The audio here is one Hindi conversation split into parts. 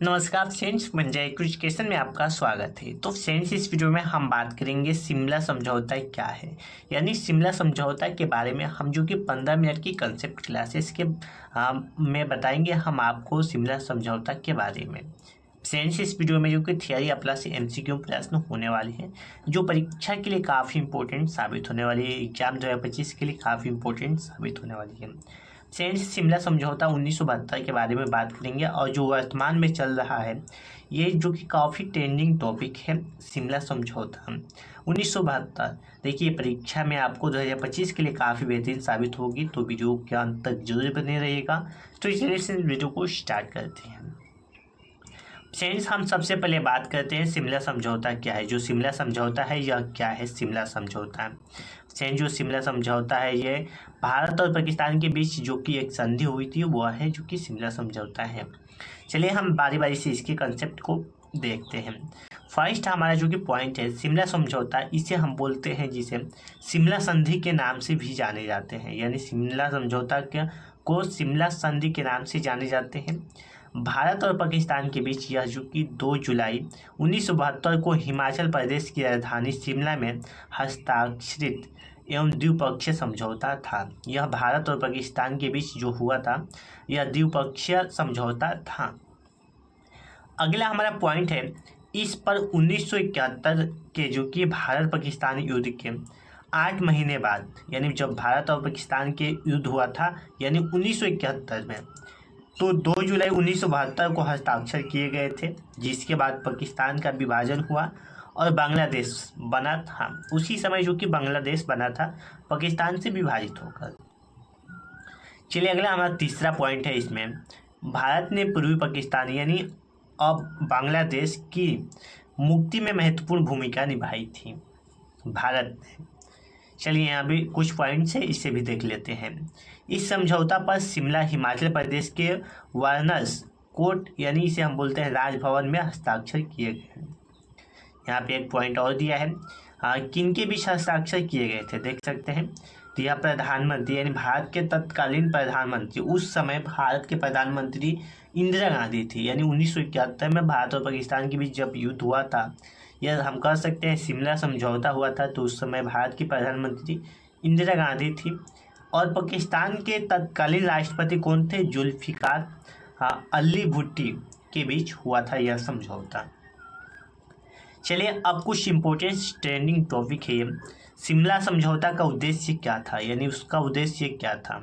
नमस्कार फ्रेंड्स, मंजा एजुकेशन में आपका स्वागत है। तो फ्रेंड्स, इस वीडियो में हम बात करेंगे शिमला समझौता क्या है। यानी शिमला समझौता के बारे में हम जो कि 15 मिनट की कंसेप्ट क्लासेस के में बताएंगे हम आपको शिमला समझौता के बारे में। फ्रेंड्स, इस वीडियो में जो कि थियरी प्लस MCQ प्रश्न होने वाले हैं जो परीक्षा के लिए काफ़ी इंपॉर्टेंट साबित होने वाली है। एग्जाम 2025 के लिए काफ़ी इंपॉर्टेंट साबित होने वाली है। फ्रेंड्स, शिमला समझौता 1972 के बारे में बात करेंगे और जो वर्तमान में चल रहा है ये जो कि काफ़ी ट्रेंडिंग टॉपिक है। शिमला समझौता 1972 देखिए, परीक्षा में आपको 2025 के लिए काफ़ी बेहतरीन साबित होगी, तो वीडियो के अंत तक जरूर बने रहेगा। तो चलिए इस वीडियो को स्टार्ट करते हैं। फ्रेंड्स, हम सबसे पहले बात करते हैं शिमला समझौता क्या है। जो शिमला समझौता है यह क्या है। शिमला समझौता फ्रेंड्स, जो शिमला समझौता है ये भारत और पाकिस्तान के बीच जो कि एक संधि हुई थी वो है जो कि शिमला समझौता है। चलिए हम बारी बारी से इसके कंसेप्ट को देखते हैं। फर्स्ट हमारा जो कि पॉइंट है शिमला समझौता, इसे हम बोलते हैं जिसे शिमला संधि के नाम से भी जाने जाते हैं। यानी शिमला समझौता को शिमला संधि के नाम से जाने जाते हैं। भारत और पाकिस्तान के बीच यह जो कि 2 जुलाई 1972 को हिमाचल प्रदेश की राजधानी शिमला में हस्ताक्षरित एवं द्विपक्षीय समझौता था। यह भारत और पाकिस्तान के बीच जो हुआ था यह द्विपक्षीय समझौता था। अगला हमारा पॉइंट है, इस पर 1971 के जो कि भारत पाकिस्तान युद्ध के 8 महीने बाद, यानी जब भारत और पाकिस्तान के युद्ध हुआ था यानी 1971 में, तो 2 जुलाई 1972 को हस्ताक्षर किए गए थे, जिसके बाद पाकिस्तान का विभाजन हुआ और बांग्लादेश बना था। उसी समय जो कि बांग्लादेश बना था पाकिस्तान से विभाजित होकर। चलिए अगला हमारा तीसरा पॉइंट है, इसमें भारत ने पूर्वी पाकिस्तान यानी अब बांग्लादेश की मुक्ति में महत्वपूर्ण भूमिका निभाई थी भारत ने। चलिए यहाँ भी कुछ पॉइंट्स है, इसे भी देख लेते हैं। इस समझौता पर शिमला हिमाचल प्रदेश के वारनर्स कोर्ट यानी इसे हम बोलते हैं राजभवन में हस्ताक्षर किए गए। यहाँ पे एक पॉइंट और दिया है, किन के बीच हस्ताक्षर किए गए थे देख सकते हैं। तो यह प्रधानमंत्री यानी भारत के तत्कालीन प्रधानमंत्री, उस समय भारत के प्रधानमंत्री इंदिरा गांधी थी। यानी 1971 में भारत और पाकिस्तान के बीच जब युद्ध हुआ था, यह हम कह सकते हैं शिमला समझौता हुआ था, तो उस समय भारत की प्रधानमंत्री इंदिरा गांधी थी और पाकिस्तान के तत्कालीन राष्ट्रपति कौन थे, जुल्फिकार अली भुट्टी के बीच हुआ था यह समझौता। चलिए अब कुछ इम्पोर्टेंट ट्रेंडिंग टॉपिक है। शिमला समझौता का उद्देश्य क्या था, यानी उसका उद्देश्य क्या था।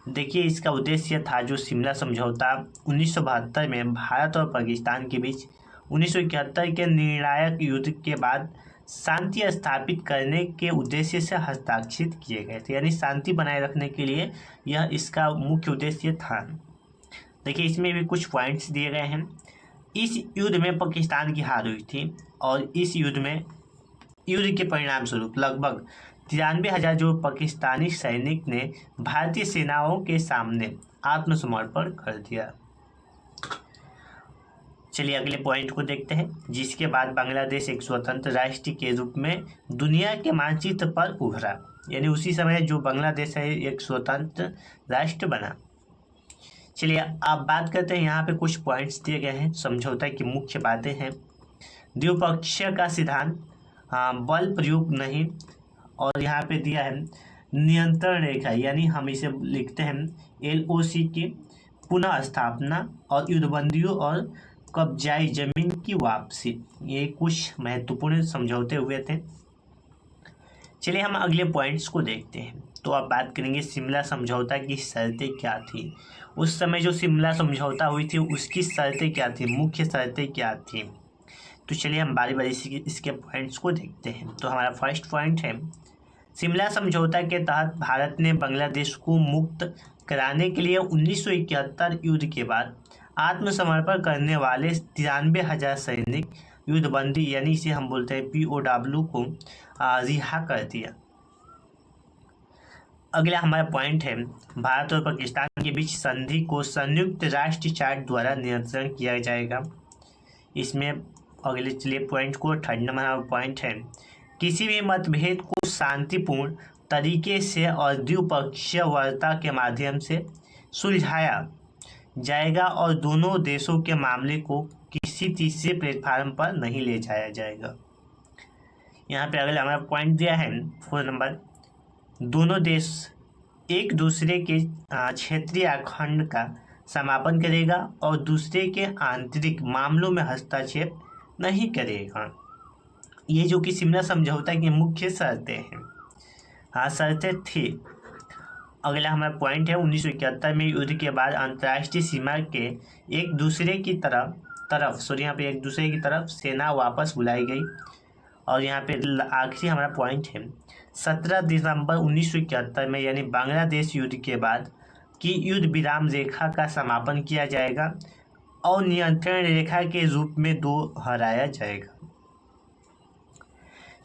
देखिए, इसका उद्देश्य था जो शिमला समझौता 1972 में भारत और पाकिस्तान के बीच 1971 के निर्णायक युद्ध के बाद शांति स्थापित करने के उद्देश्य से हस्ताक्षरित किए गए थे। यानी शांति बनाए रखने के लिए यह इसका मुख्य उद्देश्य था। देखिए, इसमें भी कुछ पॉइंट्स दिए गए हैं। इस युद्ध में पाकिस्तान की हार हुई थी और इस युद्ध के परिणाम स्वरूप लगभग 93,000 जो पाकिस्तानी सैनिक ने भारतीय सेनाओं के सामने आत्मसमर्पण कर दिया। चलिए अगले पॉइंट को देखते हैं, जिसके बाद बांग्लादेश एक स्वतंत्र राष्ट्र के रूप में दुनिया के मानचित्र पर उभरा। यानी उसी समय जो बांग्लादेश है एक स्वतंत्र राष्ट्र बना। चलिए अब बात करते हैं, यहाँ पे कुछ पॉइंट्स दिए गए हैं। समझौता की मुख्य बातें हैं, द्विपक्षीय का सिद्धांत, बल प्रयोग नहीं, और यहाँ पे दिया है नियंत्रण रेखा, यानी हम इसे लिखते हैं LOC की पुनः स्थापना, और युद्धबंदियों और कब्जाई जमीन की वापसी। ये कुछ महत्वपूर्ण समझौते हुए थे। चलिए हम अगले पॉइंट्स को देखते हैं। तो अब बात करेंगे शिमला समझौता की शर्तें क्या थी। उस समय जो शिमला समझौता हुई थी उसकी शर्तें क्या थी, मुख्य शर्तें क्या थी। तो चलिए हम बारी बारी से इसके पॉइंट्स को देखते हैं। तो हमारा फर्स्ट पॉइंट है, शिमला समझौता के तहत भारत ने बांग्लादेश को मुक्त कराने के लिए 1971 युद्ध के बाद आत्मसमर्पण करने वाले 93,000 सैनिक युद्धबंदी यानी इसे हम बोलते हैं POW को रिहा कर दिया। अगला हमारा पॉइंट है, भारत और पाकिस्तान के बीच संधि को संयुक्त राष्ट्र चार्ट द्वारा नियंत्रण किया जाएगा। इसमें अगले चलिए पॉइंट को थर्ड नंबर पॉइंट है, किसी भी मतभेद को शांतिपूर्ण तरीके से और द्विपक्षीय वार्ता के माध्यम से सुलझाया जाएगा और दोनों देशों के मामले को किसी तीसरे प्लेटफार्म पर नहीं ले जाया जाएगा। यहाँ पे अगला हमारा पॉइंट दिया है 4 नंबर, दोनों देश एक दूसरे के क्षेत्रीय अखंड का समापन करेगा और दूसरे के आंतरिक मामलों में हस्तक्षेप नहीं करेगा। ये जो कि शिमला समझौता की मुख्य शर्तें हैं, शर्तें थी। अगला हमारा पॉइंट है 1971 में युद्ध के बाद अंतर्राष्ट्रीय सीमा के एक दूसरे की तरफ यहाँ पे एक दूसरे की तरफ सेना वापस बुलाई गई। और यहाँ पे आखिरी हमारा पॉइंट है 17 दिसंबर 1971 में यानी बांग्लादेश युद्ध के बाद की युद्ध विराम रेखा का समापन किया जाएगा और नियंत्रण रेखा के रूप में दोहराया जाएगा।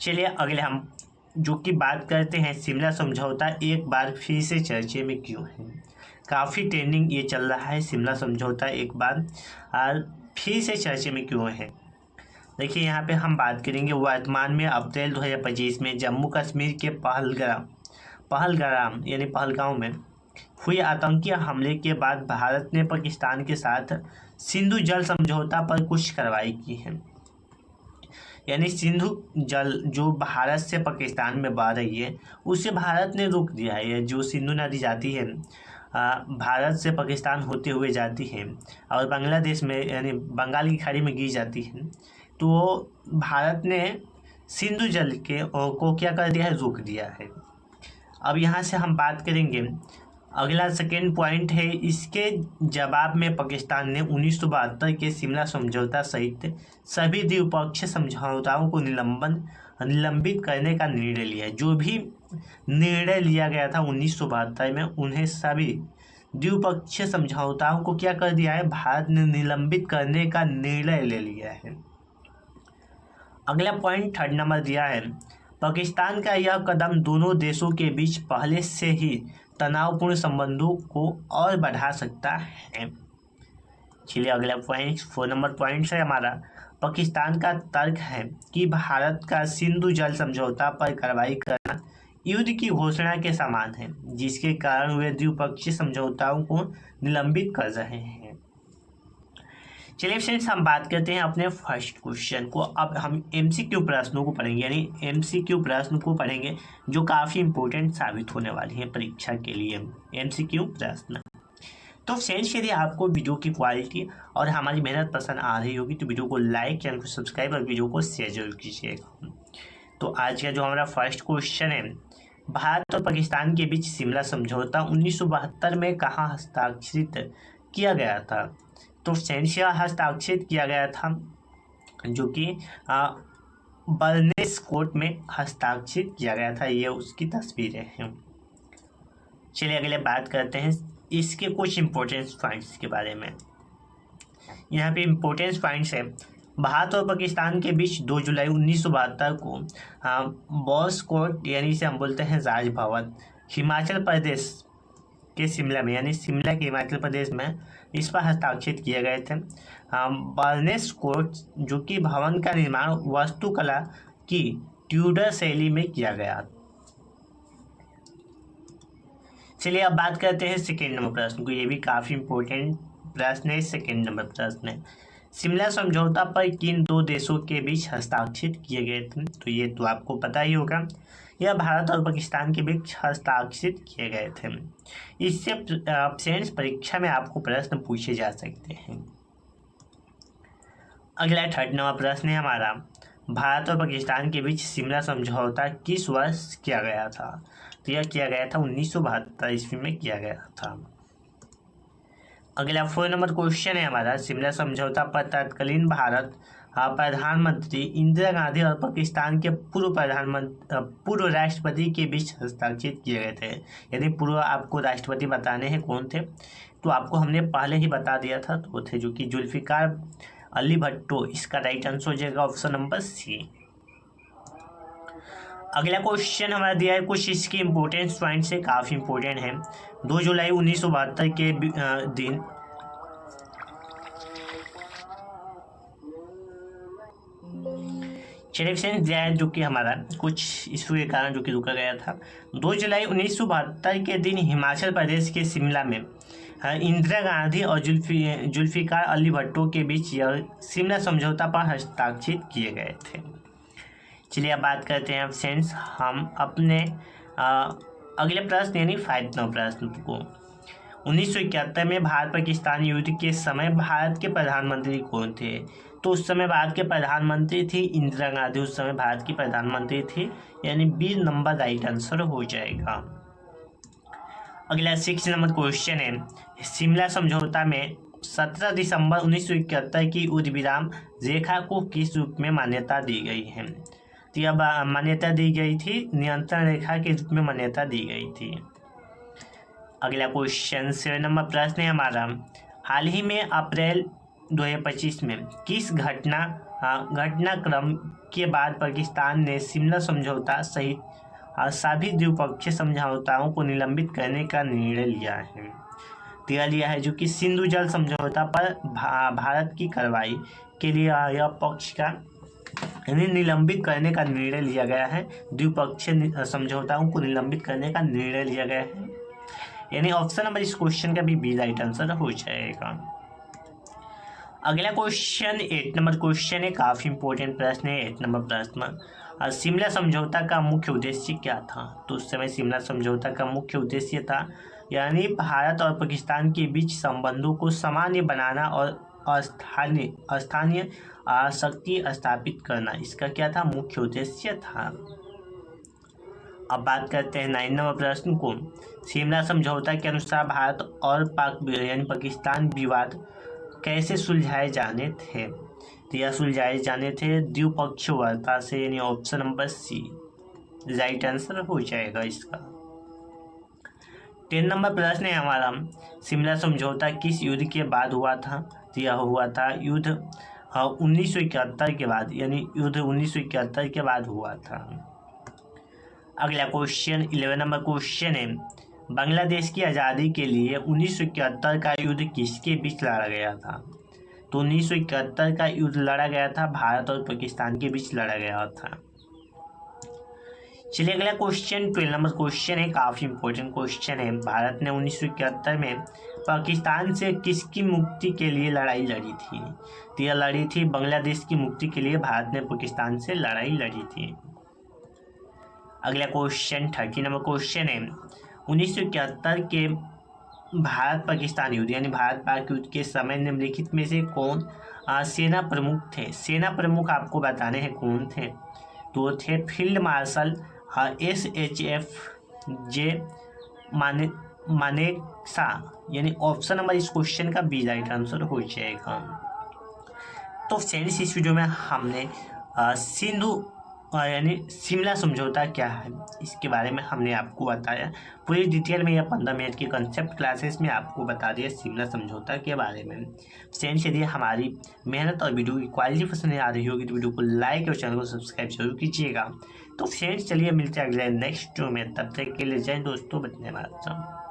चलिए अगले हम जो कि बात करते हैं शिमला समझौता एक बार फिर से चर्चे में क्यों है। काफ़ी ट्रेंडिंग ये चल रहा है, शिमला समझौता एक बार फिर से चर्चे में क्यों है। देखिए यहाँ पे हम बात करेंगे वर्तमान में अप्रैल 2025 में जम्मू कश्मीर के पहलगाम यानी पहलगांव में हुए आतंकी हमले के बाद भारत ने पाकिस्तान के साथ सिंधु जल समझौता पर कुछ कार्रवाई की है। यानी सिंधु जल जो भारत से पाकिस्तान में बह रही है उसे भारत ने रोक दिया है। जो सिंधु नदी जाती है भारत से पाकिस्तान होते हुए जाती है और बांग्लादेश में यानी बंगाल की खाड़ी में गिर जाती है, तो भारत ने सिंधु जल को क्या कर दिया है, रोक दिया है। अब यहाँ से हम बात करेंगे अगला सेकेंड पॉइंट है, इसके जवाब में पाकिस्तान ने 1972 के शिमला समझौता सहित सभी द्विपक्षीय समझौताओं को निलंबित करने का निर्णय लिया है। जो भी निर्णय लिया गया था 1972 में, उन्हें सभी द्विपक्षीय समझौताओं को क्या कर दिया है, भारत ने निलंबित करने का निर्णय ले लिया है। अगला पॉइंट 3rd नंबर दिया है, पाकिस्तान का यह कदम दोनों देशों के बीच पहले से ही तनावपूर्ण संबंधों को और बढ़ा सकता है। चलिए अगला पॉइंट 4 नंबर पॉइंट है हमारा, पाकिस्तान का तर्क है कि भारत का सिंधु जल समझौता पर कार्रवाई करना युद्ध की घोषणा के समान है, जिसके कारण वे द्विपक्षीय समझौताओं को निलंबित कर रहे हैं। चलिए फ्रेंड्स हम बात करते हैं अपने फर्स्ट क्वेश्चन को। अब हम एमसीक्यू प्रश्नों को पढ़ेंगे, यानी एमसीक्यू प्रश्न को पढ़ेंगे जो काफ़ी इंपॉर्टेंट साबित होने वाली है परीक्षा के लिए। एमसीक्यू प्रश्न। तो फ्रेंड्स यदि आपको वीडियो की क्वालिटी और हमारी मेहनत पसंद आ रही होगी तो वीडियो को लाइक, चैनल को सब्सक्राइब और वीडियो को शेयर जरूर कीजिएगा। तो आज का जो हमारा फर्स्ट क्वेश्चन है, भारत और पाकिस्तान के बीच शिमला समझौता 1972 में कहाँ हस्ताक्षरित किया गया था। तो फ्रेंड्स यह हस्ताक्षरित किया गया था जो कि बर्नेस कोर्ट में हस्ताक्षरित किया गया था। ये उसकी तस्वीरें हैं। चलिए अगले बात करते हैं इसके कुछ इम्पोर्टेंस पॉइंट्स के बारे में। यहाँ पे इम्पोर्टेंस पॉइंट्स है, भारत और पाकिस्तान के बीच 2 जुलाई 1972 को बॉस कोर्ट यानी इसे हम बोलते हैं राजभवन, हिमाचल प्रदेश के शिमला में यानी शिमला के हिमाचल प्रदेश में इस पर हस्ताक्षरित किए गए थे। बर्नेस कोर्ट जो कि भवन का निर्माण वास्तुकला की ट्यूडर शैली में किया गया। चलिए अब बात करते हैं सेकेंड नंबर प्रश्न को। ये भी काफ़ी इंपॉर्टेंट प्रश्न है। सेकेंड नंबर प्रश्न है, शिमला समझौता पर किन 2 देशों के बीच हस्ताक्षरित किए गए थे। तो ये तो आपको पता ही होगा, यह भारत और पाकिस्तान के बीच हस्ताक्षरित किए गए थे। इससे फ्रेंड्स परीक्षा में आपको प्रश्न पूछे जा सकते हैं। अगला 3rd नंबर प्रश्न है हमारा, भारत और पाकिस्तान के बीच शिमला समझौता किस वर्ष किया गया था। तो यह किया गया था 1972 ईस्वी में किया गया था। अगला 4 नंबर क्वेश्चन है हमारा, शिमला समझौता पर तत्कालीन भारत प्रधानमंत्री इंदिरा गांधी और पाकिस्तान के पूर्व राष्ट्रपति के बीच हस्ताक्षरित किए गए थे। यदि पूर्व आपको राष्ट्रपति बताने हैं कौन थे, तो आपको हमने पहले ही बता दिया था, तो वो थे जो कि जुल्फिकार अली भट्टो। इसका राइट आंसर हो जाएगा ऑप्शन नंबर सी। अगला क्वेश्चन हमारा दिया है, कुछ इसकी इम्पोर्टेंस पॉइंट से काफ़ी इंपॉर्टेंट है। 2 जुलाई 1972 के दिन चलिए दिया है जो कि हमारा कुछ इशू के कारण जो कि रुका गया था। 2 जुलाई 1972 के दिन हिमाचल प्रदेश के शिमला में इंदिरा गांधी और जुल्फिकार अली भुट्टो के बीच यह शिमला समझौता पर हस्ताक्षरित किए गए थे। चलिए अब बात करते हैं फ्रेंड्स हम अपने अगले प्रश्न यानी 5 नंबर प्रश्न को। 1971 में भारत पाकिस्तान युद्ध के समय भारत के प्रधानमंत्री कौन थे? तो उस समय भारत के प्रधानमंत्री थी इंदिरा गांधी, उस समय भारत की प्रधानमंत्री थी, यानी बी नंबर राइट आंसर हो जाएगा। अगला 6 नंबर क्वेश्चन है, शिमला समझौता में 17 दिसंबर 1971 की युद्ध विराम रेखा को किस रूप में मान्यता दी गई है? तो यह मान्यता दी गई थी नियंत्रण रेखा के रूप में मान्यता दी गई थी। अगला क्वेश्चन 7 नंबर प्रश्न है हमारा, हाल ही में अप्रैल 2025 में किस घटनाक्रम के बाद पाकिस्तान ने शिमला समझौता सहित सभी द्विपक्षीय समझौताओं को निलंबित करने का निर्णय लिया है? तो लिया है जो कि सिंधु जल समझौता पर भारत की कार्रवाई के लिए यह पक्ष का यानी निलंबित करने का निर्णय लिया गया है। द्विपक्षीय समझौताओं को निलंबित करने का निर्णय लिया गया है, यानी ऑप्शन नंबर इस क्वेश्चन का भी बी राइट आंसर हो जाएगा। अगला क्वेश्चन 8 नंबर क्वेश्चन है, काफी इंपॉर्टेंट प्रश्न है 8 नंबर प्रश्न। शिमला समझौता का मुख्य उद्देश्य क्या था? तो उस समय शिमला समझौता का मुख्य उद्देश्य था यानी भारत और पाकिस्तान के बीच संबंधों को सामान्य बनाना और स्थानीय शक्ति स्थापित करना, इसका क्या था? मुख्य उद्देश्य था। अब बात करते हैं 9 नंबर प्रश्न को। शिमला समझौता के अनुसार भारत और पाकिस्तान विवाद कैसे सुलझाए जाने थे? तो यह सुलझाए जाने थे द्विपक्षीय वार्ता से, यानी option number C right answer हो जाएगा इसका। 10 नंबर प्रश्न है हमारा, शिमला समझौता किस युद्ध के बाद हुआ था? तो यह हुआ था युद्ध 1971 के बाद, यानी युद्ध 1971 के बाद हुआ था। अगला क्वेश्चन 11 नंबर क्वेश्चन है, बांग्लादेश की आज़ादी के लिए 1971 का युद्ध किसके बीच लड़ा गया था? तो 1971 का युद्ध लड़ा गया था भारत और पाकिस्तान के बीच लड़ा गया था। चलिए अगला क्वेश्चन 12 नंबर क्वेश्चन है, काफ़ी इंपॉर्टेंट क्वेश्चन है। भारत ने 1971 में पाकिस्तान से किसकी मुक्ति के लिए लड़ाई लड़ी थी? तो यह लड़ी थी बांग्लादेश की मुक्ति के लिए भारत ने पाकिस्तान से लड़ाई लड़ी थी। अगला क्वेश्चन 30 नंबर क्वेश्चन है, 1971 के भारत पाकिस्तान युद्ध यानी भारत पाक युद्ध के समय निम्नलिखित में से कौन सेना प्रमुख थे? सेना प्रमुख आपको बताने हैं कौन थे। तो थे फील्ड मार्शल SHF जे मानेकशॉ, यानी ऑप्शन नंबर इस क्वेश्चन का बी राइट आंसर हो जाएगा। तो फ्रेंड्स इस वीडियो में हमने सिंधु यानी शिमला समझौता क्या है इसके बारे में हमने आपको बताया पूरी डिटेल में। यह 15 मिनट की कंसेप्ट क्लासेस में आपको बता दिया शिमला समझौता के बारे में। फ्रेंड्स यदि हमारी मेहनत और वीडियो की क्वालिटी पसंद आ रही होगी तो वीडियो को लाइक और चैनल को सब्सक्राइब जरूर कीजिएगा। तो फ्रेंड्स चलिए मिलते हैं अगले नेक्स्ट वीडियो में, तब तक के लिए जय दोस्तों, बंदे मातरम।